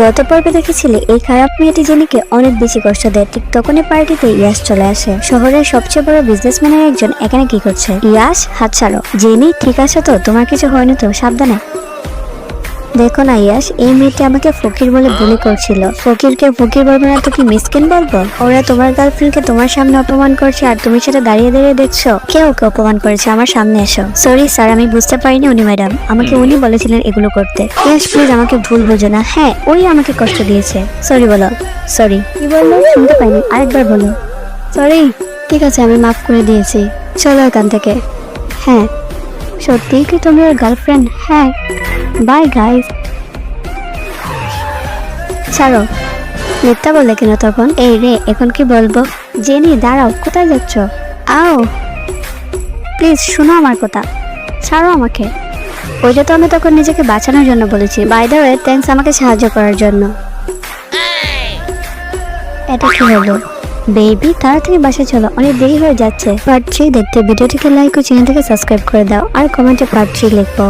গত পর্বে দেখেছিলে এই খারাপ মেয়েটি জেনিকে অনেক বেশি কষ্ট দেয়। ঠিক তখনই পার্টিতে ইয়াশ চলে আসে। শহরের সবচেয়ে বড় বিজনেসম্যানের একজন এখানে কি করছে? ইয়াশ, হাত ছাড়ো। জেনি, ঠিক আছে তো? তোমার কিছু হয়নি তো? সাবধানে। দেখো না ইয়াশ, এই মেয়েটি আমাকে ফকির বলে বুলি করছিল। ফকিরকে ফকির বলবো না তো কি মিসকিন বলবো? ওরা তোমার গার্লফ্রেন্ডকে তোমার সামনে অপমান করছে আর তুমি সেটা দাঁড়িয়ে দাঁড়িয়ে দেখছো। কে ওকে অপমান করেছে? আমার সামনে এসো। সরি স্যার, আমি বুঝতে পারিনি উনি ম্যাডাম। আমাকে উনি বলেছিলেন এগুলো করতে। ইয়াশ প্লিজ আমাকে ভুল বোঝো না। হ্যাঁ, ওই আমাকে কষ্ট দিয়েছে। সরি বলো। সরি। কি বললো? শুনতে পাইনি, আরেকবার বলো। সরি। ঠিক আছে, আমি মাফ করে দিয়েছি। চলো এখান থেকে। হ্যাঁ, সত্যিই কি তুমি ওর গার্লফ্রেন্ড? হ্যাঁ। Bye guys. ছাড়ো। মিথ্যা বললে কেন তখন? এই রে, এখন কি বলবো? জেনি দাঁড়াও, কোথায় যাচ্ছ? আও প্লিজ শোনো আমার কথা, ছাড়ো আমাকে। ওইটা তো আমি তখন নিজেকে বাঁচানোর জন্য বলেছি। বাই দ্য ওয়ে, থ্যাঙ্কস আমাকে সাহায্য করার জন্য। এটা কি হলো? বেবি তাড়াতাড়ি বাসায় চলো, অনেক দেরি হয়ে যাচ্ছে। পার্ট 3 দেখতে ভিডিওটিকে লাইক ও চ্যানেলটিকে সাবস্ক্রাইব করে দাও আর কমেন্টে পার্ট 3 লিখো।